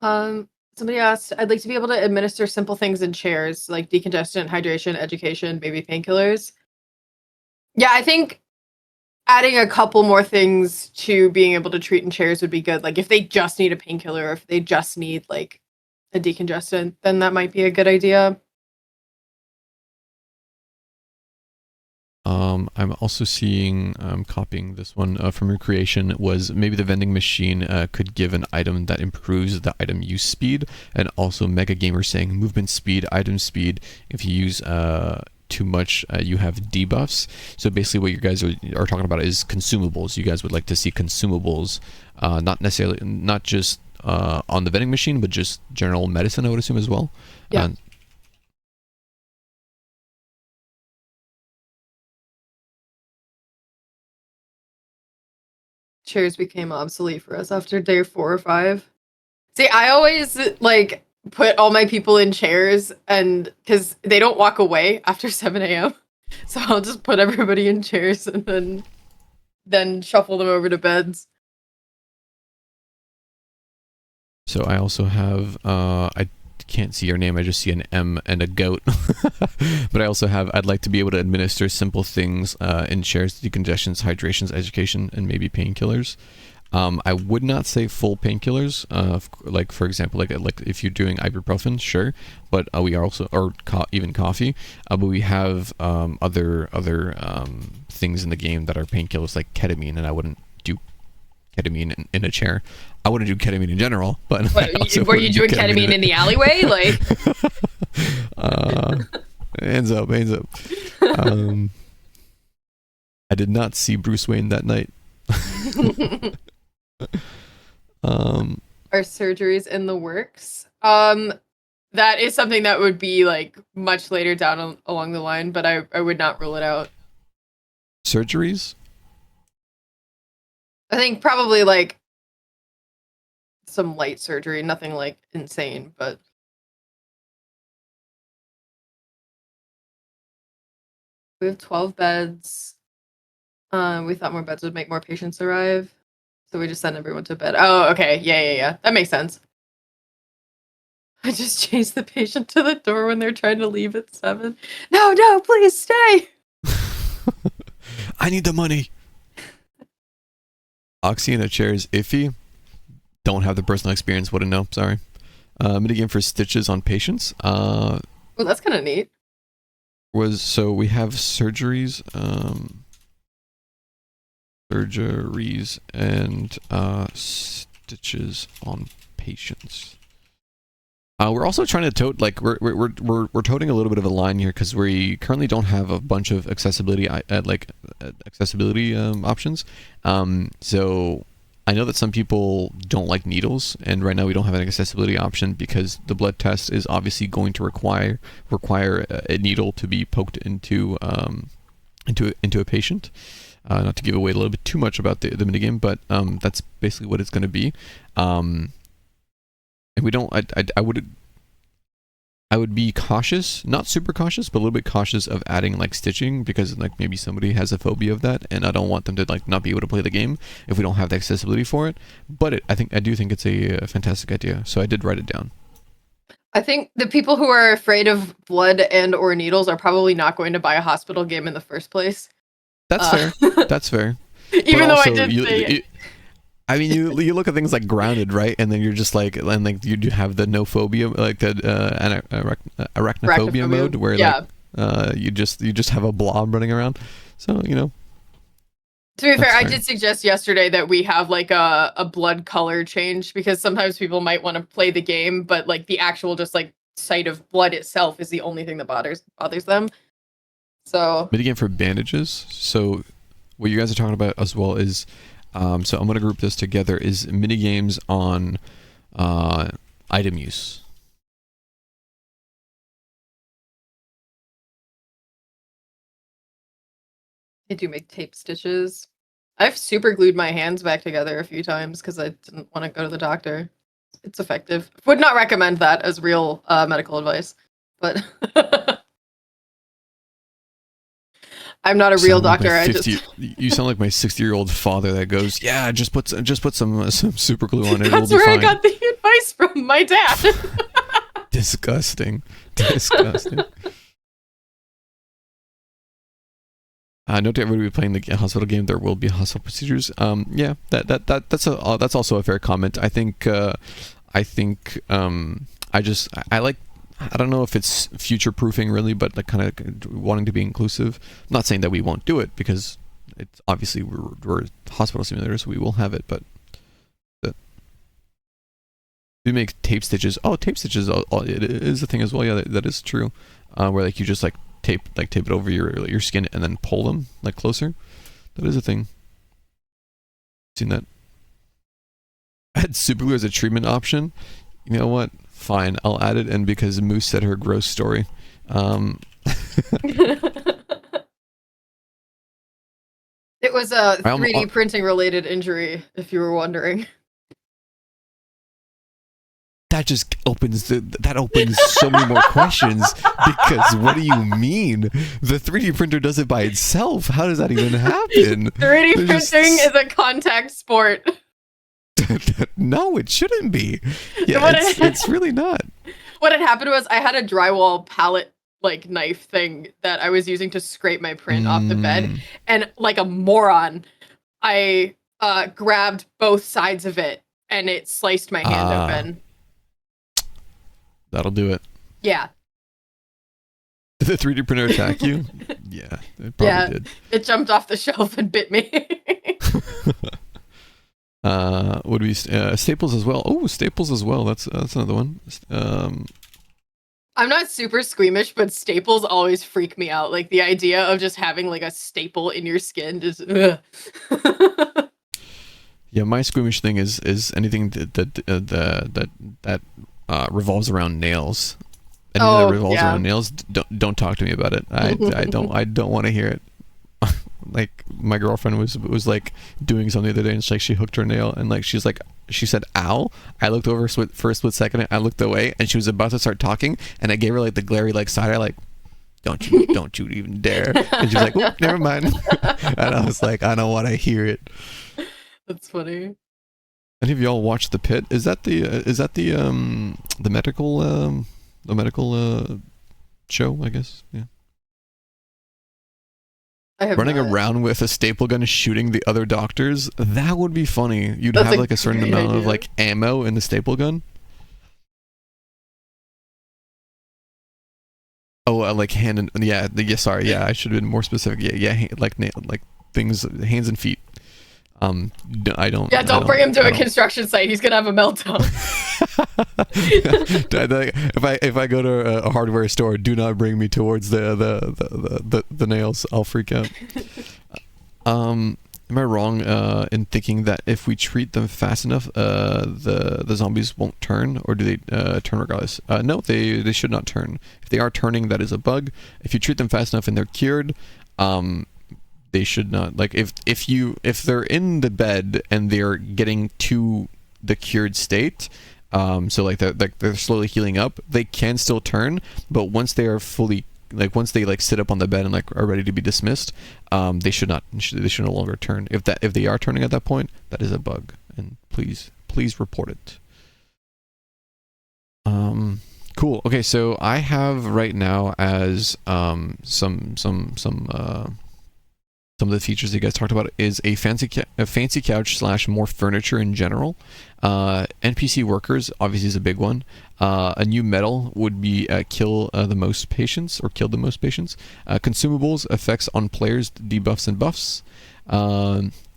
Somebody asked, I'd like to be able to administer simple things in chairs like decongestant, hydration, education, baby painkillers. Yeah, I think adding a couple more things to being able to treat in chairs would be good. Like if they just need a painkiller, or if they just need like a decongestant, then that might be a good idea. I'm also seeing, copying this one from your creation, was maybe the vending machine could give an item that improves the item use speed, and also Mega Gamer saying movement speed, item speed. If you use too much, you have debuffs. So basically what you guys are talking about is consumables. You guys would like to see consumables, not necessarily, not just on the vending machine, but just general medicine, I would assume as well. Yeah. Chairs became obsolete for us after day 4 or 5. See, I always like put all my people in chairs, and because they don't walk away after 7 a.m. So I'll just put everybody in chairs and then shuffle them over to beds. So I also have, I can't see your name, I just see an M and a goat. But I also have, I'd like to be able to administer simple things in chairs, decongestions, hydrations, education, and maybe painkillers. I would not say full painkillers, like for example, like if you're doing ibuprofen, sure, but we are also, or even coffee, but we have other things in the game that are painkillers like ketamine, and I wouldn't do ketamine in a chair. I wouldn't do ketamine in general, but Were you doing ketamine in the alleyway? Like, hands up. I did not see Bruce Wayne that night. are surgeries in the works? That is something that would be like much later down along the line, but I would not rule it out. Surgeries? I think probably like some light surgery, nothing like insane, but We have 12 beds. We thought more beds would make more patients arrive. So we just sent everyone to bed. Oh, okay. Yeah. That makes sense. I just chased the patient to the door when they're trying to leave at 7. No, please stay. I need the money. Oxy in a chair is iffy. Don't have the personal experience. Wouldn't know. Sorry. Minigame for stitches on patients. Well, that's kind of neat. So we have surgeries. Surgeries and stitches on patients. We're also trying to tote, like, we're toting a little bit of a line here because we currently don't have a bunch of accessibility options. So I know that some people don't like needles, and right now we don't have an accessibility option because the blood test is obviously going to require a needle to be poked into a patient. Not to give away a little bit too much about the minigame, but that's basically what it's going to be. And we don't. I would be cautious, not super cautious, but a little bit cautious of adding like stitching because like maybe somebody has a phobia of that, and I don't want them to like not be able to play the game if we don't have the accessibility for it. But I do think it's a fantastic idea, so I did write it down. I think the people who are afraid of blood and or needles are probably not going to buy a hospital game in the first place. That's fair. That's fair. Even though I did say it. I mean, you look at things like Grounded, right? And then you're just like, and like you do have the no phobia, like the arachnophobia mode, where like you just have a blob running around. So To be fair, I did suggest yesterday that we have like a blood color change because sometimes people might want to play the game, but like the actual just like sight of blood itself is the only thing that bothers them. So minigame for bandages. So what you guys are talking about as well is, so I'm going to group this together, is minigames on item use. I do make tape stitches. I've super glued my hands back together a few times because I didn't want to go to the doctor. It's effective. Would not recommend that as real medical advice, but I'm not a real doctor. You sound like my 60-year-old father that goes, "Yeah, just put some super glue on it. That's where I got the advice from my dad." Disgusting. Note to everybody playing the hospital game, there will be hospital procedures. Yeah, that's also a fair comment. I don't know if it's future proofing really, but like kind of wanting to be inclusive. I'm not saying that we won't do it because it's obviously we're hospital simulators, so we will have it. But we make tape stitches. Oh, tape stitches! It is a thing as well. Yeah, that is true. Where like you just like tape it over your skin and then pull them like closer. That is a thing. Seen that? Add super glue as a treatment option. You know what? Fine, I'll add it in because Moose said her gross story. It was a 3D printing related injury, if you were wondering. That just opens so many more questions because what do you mean? The 3D printer does it by itself. How does that even happen? 3D printing is a contact sport. No, it shouldn't be. Yeah, it's really not. What had happened was I had a drywall palette like knife thing that I was using to scrape my print off the bed, and like a moron, I grabbed both sides of it and it sliced my hand open. That'll do it. Yeah. Did the 3D printer attack you? Yeah, it probably did. It jumped off the shelf and bit me. Would we staples as well? Oh, staples as well. That's another one. I'm not super squeamish, but staples always freak me out. Like the idea of just having like a staple in your skin just. Yeah, my squeamish thing is anything that revolves around nails. Anything that revolves around nails, don't talk to me about it. I don't want to hear it. Like my girlfriend was like doing something the other day, and she hooked her nail, and like she said ow. I looked over for a split second, I looked away, and she was about to start talking, and I gave her like the glary like side eye, like don't you even dare. And she's like, oh, never mind. And I was like, I don't want to hear it. That's funny. Any of y'all watched The Pit? Is that the medical show, I guess? Yeah. I have Running not. around with a staple gun shooting the other doctors, that would be funny. You'd That's have a like a certain great amount of idea. like ammo in the staple gun. Oh, like hand and sorry, I should have been more specific. Like things, hands and feet. I don't. Yeah, don't bring him to a construction site. He's gonna have a meltdown. If I go to a hardware store, do not bring me towards the nails. I'll freak out. Am I wrong in thinking that if we treat them fast enough, the zombies won't turn, or do they turn regardless? No, they should not turn. If they are turning, that is a bug. If you treat them fast enough and they're cured, they should not. Like if they're in the bed and they're getting to the cured state, so like they're slowly healing up, they can still turn. But once they are fully, like once they like sit up on the bed and like are ready to be dismissed, they should no longer turn. If they are turning at that point, that is a bug, and please report it. Cool. Okay, so I have right now as some of the features that you guys talked about is a fancy couch / more furniture in general. NPC workers obviously is a big one. A new medal would be kill the most patients. Consumables, effects on players, debuffs and buffs.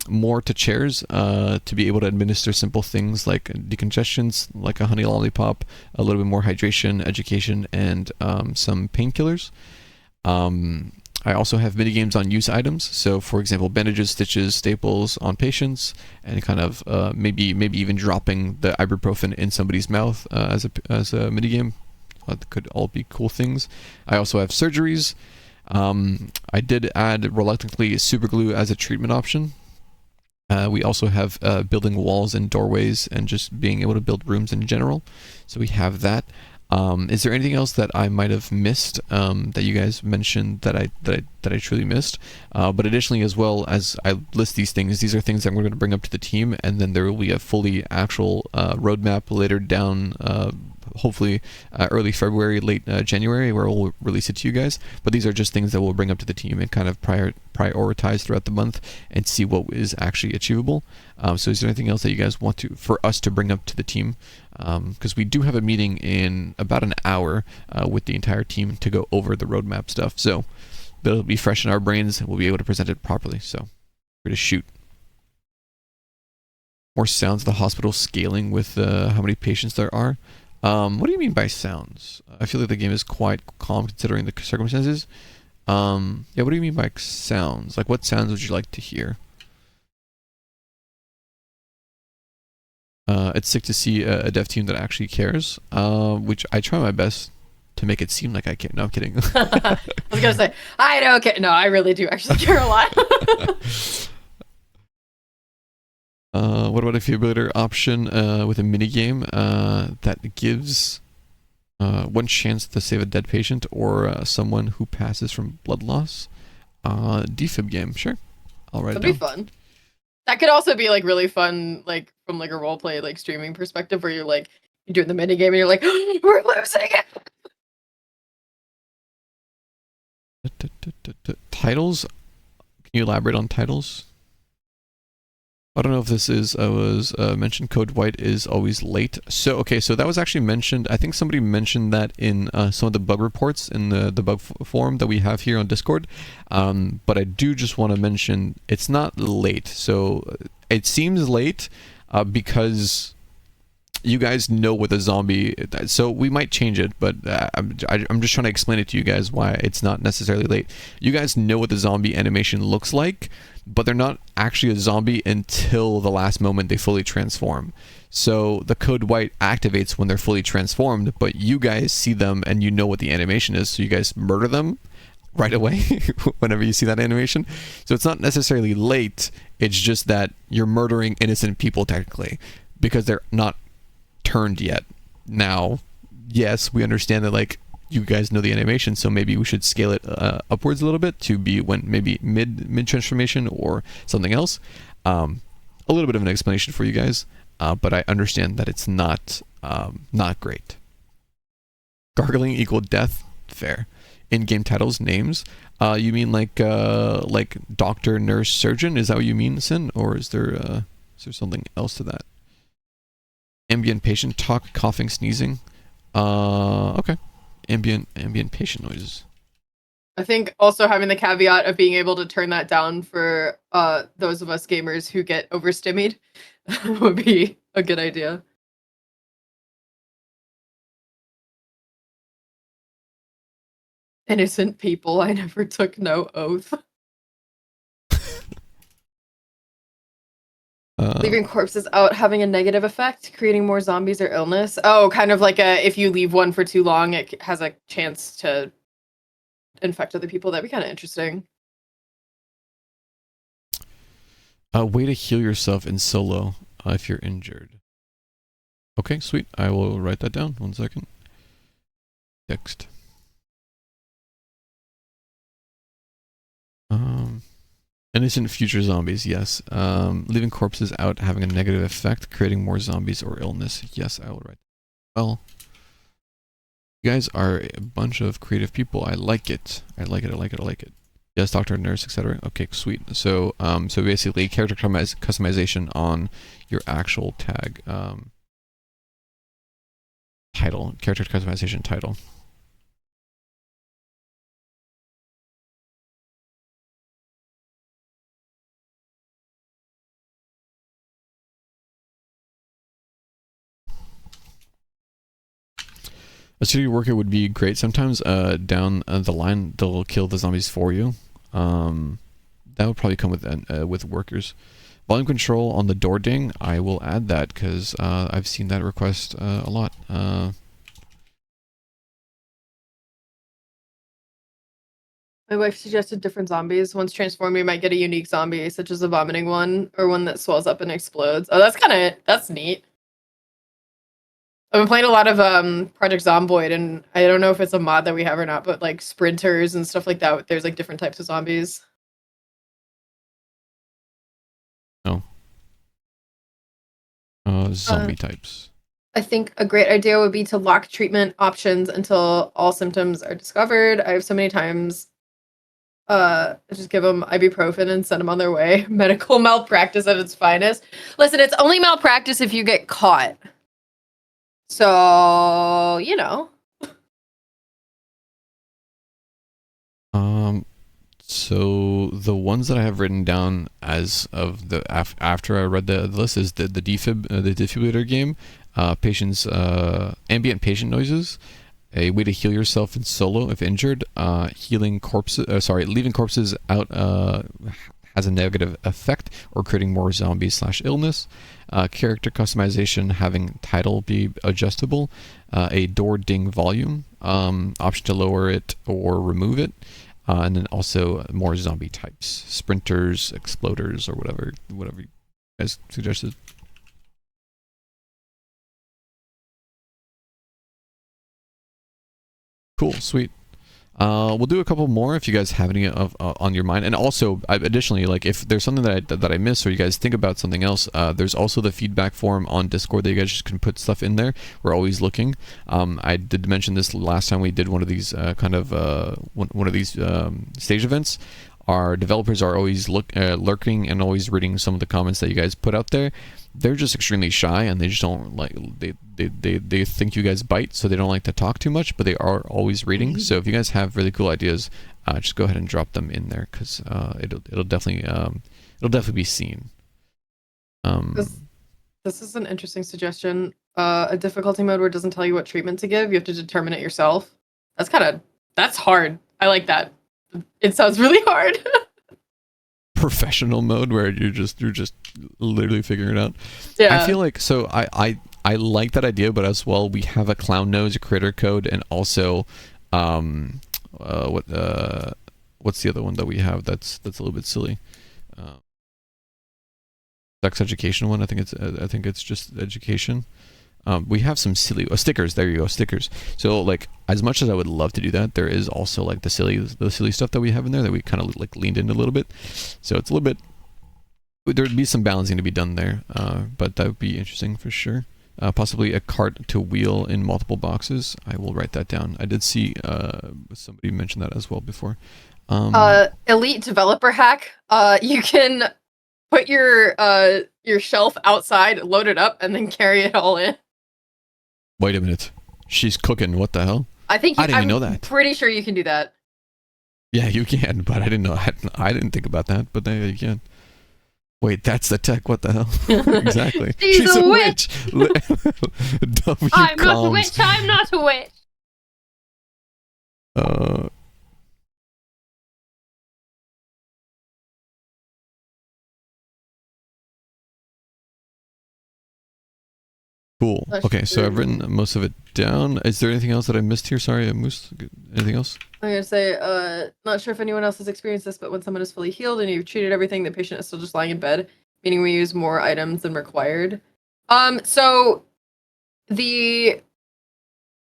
More to chairs to be able to administer simple things like decongestants, like a honey lollipop, a little bit more hydration, education, and some painkillers. I also have minigames on use items. So, for example, bandages, stitches, staples on patients, and kind of maybe even dropping the ibuprofen in somebody's mouth as a minigame. That could all be cool things. I also have surgeries. I did add reluctantly superglue as a treatment option. We also have building walls and doorways and just being able to build rooms in general. So we have that. Is there anything else that I might have missed that you guys mentioned that I truly missed? But additionally, as well as I list these things, these are things that we're going to bring up to the team, and then there will be a fully actual roadmap later down, hopefully early February, late January, where we'll release it to you guys. But these are just things that we'll bring up to the team and kind of prioritize throughout the month and see what is actually achievable. So is there anything else that you guys want for us to bring up to the team? Because we do have a meeting in about an hour with the entire team to go over the roadmap stuff. So that'll be fresh in our brains and we'll be able to present it properly. So we're to shoot. More sounds of the hospital scaling with how many patients there are. What do you mean by sounds? I feel like the game is quite calm considering the circumstances. Yeah, what do you mean by sounds? Like, what sounds would you like to hear? It's sick to see a dev team that actually cares, which I try my best to make it seem like I care. No, I'm kidding. I was gonna say, I don't care. No, I really do actually care a lot. What about a defibrillator option with a minigame that gives one chance to save a dead patient or someone who passes from blood loss? Defib game, sure. I'll write it down. That'd be fun. That could also be like really fun, like from like a roleplay like streaming perspective, where you're like you're doing the minigame and you're like, we're losing it. Titles? Can you elaborate on titles? I don't know if this was mentioned. Code White is always late. So okay, so that was actually mentioned. I think somebody mentioned that in some of the bug reports in the bug forum that we have here on Discord. But I do just want to mention it's not late. So it seems late because you guys know what the zombie. So we might change it, but I'm just trying to explain it to you guys why it's not necessarily late. You guys know what the zombie animation looks like, but they're not actually a zombie until the last moment they fully transform. So the code white activates when they're fully transformed, but you guys see them and you know what the animation is, so you guys murder them right away whenever you see that animation. So it's not necessarily late, it's just that you're murdering innocent people technically, because they're not turned yet. Now, yes, we understand that like you guys know the animation, so maybe we should scale it upwards a little bit to be when maybe mid transformation or something else. A little bit of an explanation for you guys, but I understand that it's not great. Gargling equal death, fair. In-game titles, names. You mean like doctor, nurse, surgeon? Is that what you mean, Sin? Or is there something else to that? Ambient patient talk, coughing, sneezing. Okay. Ambient patient noises. I think also having the caveat of being able to turn that down for those of us gamers who get overstimmied would be a good idea. Innocent people, I never took no oath. Leaving corpses out having a negative effect, creating more zombies or illness. Oh, kind of like if you leave one for too long, it has a chance to infect other people. That'd be kind of interesting. A way to heal yourself in solo if you're injured. Okay, sweet. I will write that down. 1 second. Text. Innocent future zombies, yes. Leaving corpses out having a negative effect, creating more zombies or illness. Yes, I will write. Well, you guys are a bunch of creative people. I like it. I like it. Yes, doctor, nurse, etc. Okay, sweet. So, so basically, character customization on your actual tag title, character customization title. A city worker would be great. Sometimes down the line, they'll kill the zombies for you. That would probably come with workers. Volume control on the door ding, I will add that because I've seen that request a lot. My wife suggested different zombies. Once transformed, you might get a unique zombie, such as a vomiting one, or one that swells up and explodes. Oh, that's neat. I've been playing a lot of Project Zomboid, and I don't know if it's a mod that we have or not, but like sprinters and stuff like that, there's like different types of zombies. No. Zombie types. I think a great idea would be to lock treatment options until all symptoms are discovered. I have so many times just give them ibuprofen and send them on their way. Medical malpractice at its finest. Listen, it's only malpractice if you get caught. So, you know. So the ones that I have written down as of the after I read the list is the defibrillator game, patients ambient patient noises, a way to heal yourself in solo if injured, leaving corpses out has a negative effect or creating more zombies / illness, character customization having title be adjustable, a door ding volume, option to lower it or remove it. And then also more zombie types, sprinters, exploders, or whatever you guys suggested. Cool, sweet. We'll do a couple more if you guys have any of on your mind, and also additionally, like if there's something that I missed or you guys think about something else, there's also the feedback form on Discord that you guys just can put stuff in there. We're always looking. I did mention this last time we did one of these one of these stage events. Our developers are always lurking and always reading some of the comments that you guys put out there. They're just extremely shy and they just don't like they think you guys bite, so they don't like to talk too much, but they are always reading. So if you guys have really cool ideas, just go ahead and drop them in there because it'll definitely be seen. This is an interesting suggestion. A difficulty mode where it doesn't tell you what treatment to give. You have to determine it yourself. That's hard. I like that. It sounds really hard. Professional mode where you're just literally figuring it out. Yeah. I feel like so I like that idea, but as well we have a clown nose, a critter code, and also what's the other one that we have that's a little bit silly? Sex education one. I think it's just education. We have some silly stickers. There you go, stickers. So like, as much as I would love to do that, there is also like the silly stuff that we have in there that we kind of like leaned in a little bit. So it's a little bit. There would be some balancing to be done there, but that would be interesting for sure. Possibly a cart to wheel in multiple boxes. I will write that down. I did see somebody mention that as well before. Elite developer hack. You can put your shelf outside, load it up, and then carry it all in. Wait a minute. She's cooking. What the hell? I think I didn't even know that. Pretty sure you can do that. Yeah, you can, but I didn't know. I didn't think about that, but there you can. Wait, that's the tech. What the hell? Exactly. She's a witch. I'm not a witch. I'm not a witch. Cool. Okay, so I've written most of it down. Is there anything else that I missed here? Sorry, Moose. Anything else? I'm gonna say, not sure if anyone else has experienced this, but when someone is fully healed and you've treated everything, the patient is still just lying in bed, meaning we use more items than required. So the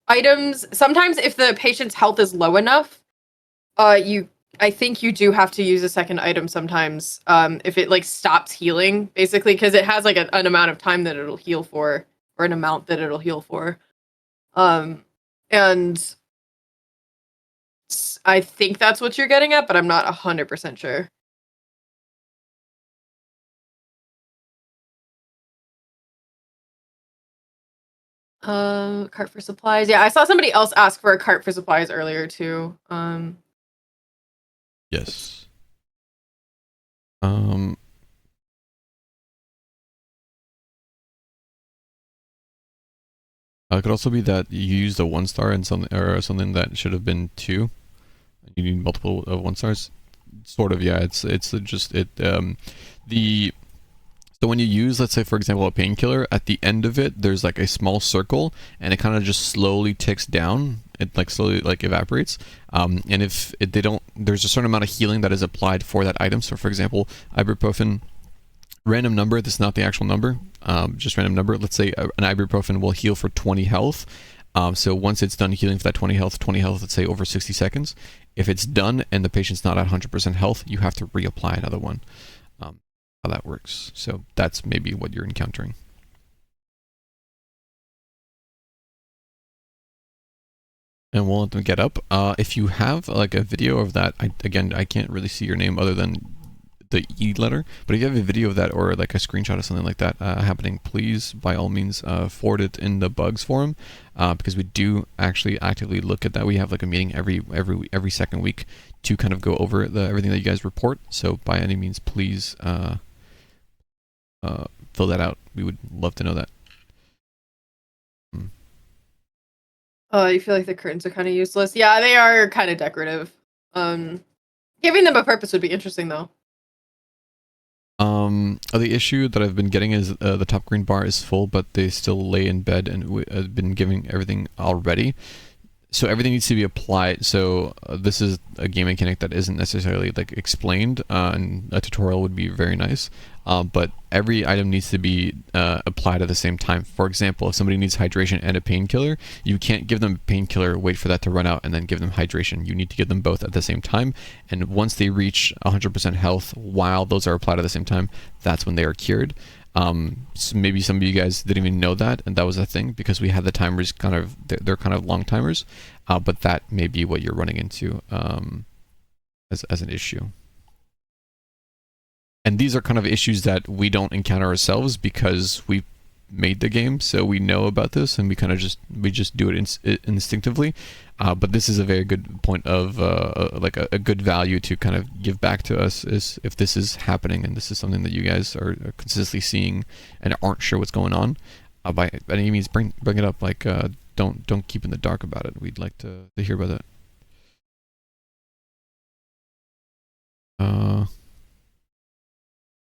items, sometimes if the patient's health is low enough, I think you do have to use a second item sometimes, if it like stops healing, basically, because it has like an amount of time that it'll heal for, or an amount that it'll heal for. And I think that's what you're getting at, but I'm not 100% sure. Cart for supplies. Yeah, I saw somebody else ask for a cart for supplies earlier too. Yes. It could also be that you used a 1-star and something that should have been 2. You need multiple of 1-stars. Sort of, yeah. It's just so when you use, let's say for example, a painkiller, at the end of it, there's like a small circle, and it kind of just slowly ticks down. It like slowly like evaporates. And if they don't, there's a certain amount of healing that is applied for that item. So for example, ibuprofen. Random number, this is not the actual number, just random number. Let's say an ibuprofen will heal for 20 health. So once it's done healing for that 20 health, let's say over 60 seconds. If it's done and the patient's not at 100% health, you have to reapply another one. How that works. So that's maybe what you're encountering. And we'll let them get up. If you have like a video of that, I can't really see your name other than the E letter, but if you have a video of that or like a screenshot of something like that happening, please by all means forward it in the bugs forum, because we do actually actively look at that. We have like a meeting every second week to kind of go over everything that you guys report. So by any means, please fill that out. We would love to know that. You feel like the curtains are kind of useless. Yeah, they are kind of decorative. Giving them a purpose would be interesting though. The issue that I've been getting is the top green bar is full, but they still lay in bed, and I've been giving everything already. So everything needs to be applied. So this is a game mechanic that isn't necessarily like explained, and a tutorial would be very nice. But every item needs to be applied at the same time. For example, if somebody needs hydration and a painkiller, you can't give them a painkiller, wait for that to run out, and then give them hydration. You need to give them both at the same time. And once they reach 100% health, while those are applied at the same time, that's when they are cured. So maybe some of you guys didn't even know that, and that was a thing because we had the timers they're kind of long timers, but that may be what you're running into as an issue. And these are kind of issues that we don't encounter ourselves because we made the game, so we know about this, and we just do it instinctively. But this is a very good point of like a good value to kind of give back to us, is if this is happening and this is something that you guys are consistently seeing and aren't sure what's going on. By any means, bring it up. Like don't keep in the dark about it. We'd like to hear about that.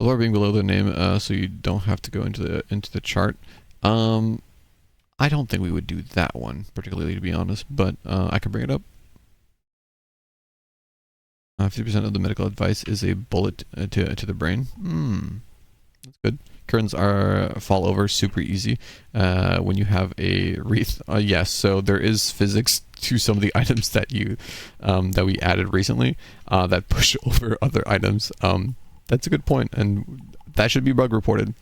Or being below the name, so you don't have to go into the chart. I don't think we would do that one particularly, to be honest, but I can bring it up. 50% of the medical advice is a bullet to the brain. That's good. curtains are fall over super easy when you have a wreath. Yes, so there is physics to some of the items that you that we added recently that push over other items. That's a good point, and that should be bug reported.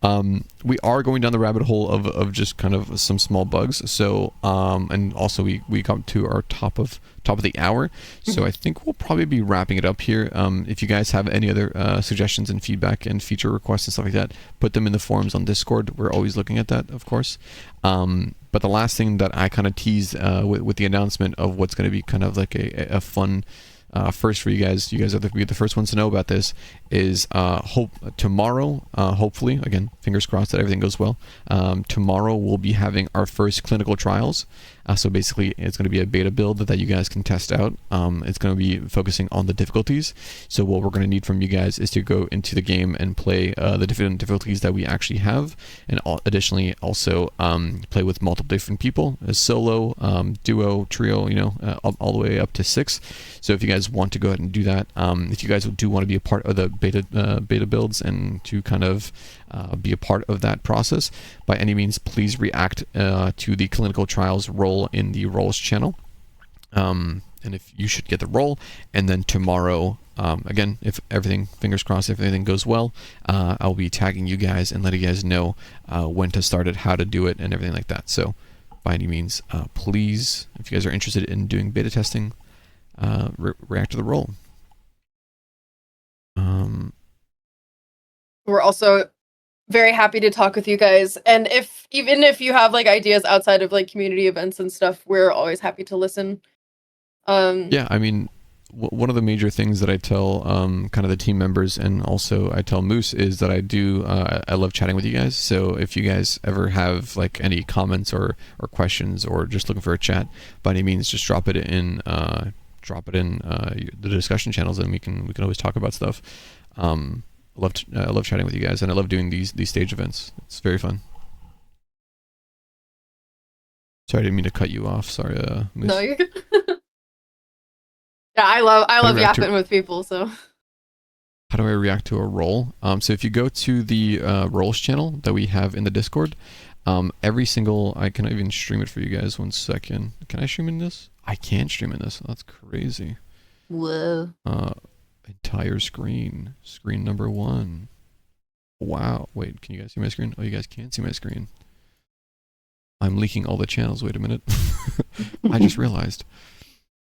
We are going down the rabbit hole of just kind of some small bugs. So and also we come to our top of the hour. So I think we'll probably be wrapping it up here. If you guys have any other suggestions and feedback and feature requests and stuff like that, put them in the forums on Discord. We're always looking at that, of course. But the last thing that I kind of teased with the announcement of what's going to be kind of like a fun first for you guys are the first ones to know about this, is tomorrow, hopefully, again, fingers crossed that everything goes well, tomorrow we'll be having our first clinical trials. So basically it's going to be a beta build that you guys can test out. It's going to be focusing on the difficulties. So what we're going to need from you guys is to go into the game and play the different difficulties that we actually have, and additionally also play with multiple different people, as solo, duo, trio, all the way up to 6. So if you guys want to go ahead and do that, if you guys do want to be a part of the beta builds and to kind of be a part of that process, by any means, please react to the clinical trials role in the roles channel. And if you should get the role, and then tomorrow, again, if everything, fingers crossed, if everything goes well, I'll be tagging you guys and letting you guys know when to start it, how to do it, and everything like that. So by any means, please, if you guys are interested in doing beta testing, react to the role. We're also very happy to talk with you guys, and even if you have like ideas outside of like community events and stuff, we're always happy to listen. Yeah, I mean, one of the major things that I tell kind of the team members, and also I tell Moose, is that I love chatting with you guys. So if you guys ever have like any comments or questions, or just looking for a chat, by any means, just drop it in the discussion channels, and we can always talk about stuff. I love chatting with you guys, and I love doing these stage events. It's very fun. Sorry, I didn't mean to cut you off. Sorry, Moose. No, you're good. Yeah, I love yapping with people. So how do I react to a role? So if you go to the roles channel that we have in the Discord, every single, I can even stream it for you guys. 1 second. Can I stream in this? I can't stream in this. That's crazy. Whoa. Entire screen number 1. Wow. Wait, can you guys see my screen? Oh, you guys can't see my screen. I'm leaking all the channels. Wait a minute. I just realized.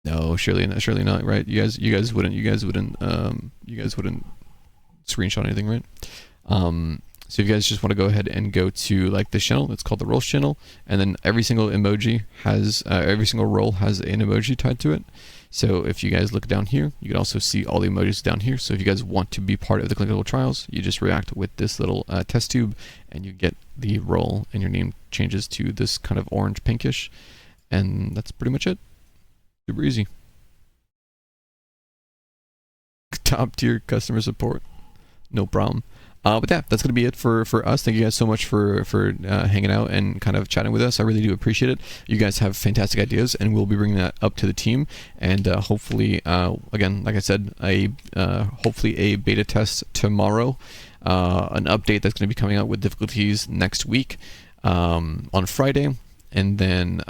No, surely not, right? You guys wouldn't screenshot anything, right? So if you guys just want to go ahead and go to like this channel, it's called the roles channel, and then every single emoji has every single role has an emoji tied to it. So if you guys look down here, you can also see all the emojis down here. So if you guys want to be part of the clinical trials, you just react with this little test tube, and you get the role, and your name changes to this kind of orange pinkish, and that's pretty much it. Super easy. Top tier customer support, no problem. But yeah, that's going to be it for us. Thank you guys so much for hanging out and kind of chatting with us. I really do appreciate it. You guys have fantastic ideas, and we'll be bringing that up to the team. And hopefully, again, like I said, hopefully a beta test tomorrow. An update that's going to be coming out with difficulties next week on Friday. And then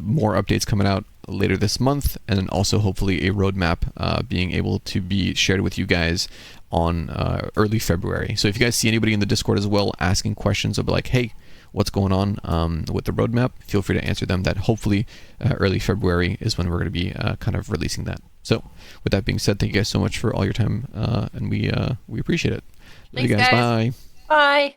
more updates coming out later this month, and then also hopefully a roadmap being able to be shared with you guys on early February. So if you guys see anybody in the Discord as well asking questions about like, hey, what's going on with the roadmap, feel free to answer them. That hopefully early February is when we're going to be kind of releasing that. So with that being said, thank you guys so much for all your time, and we appreciate it. Love you guys. Bye. Bye.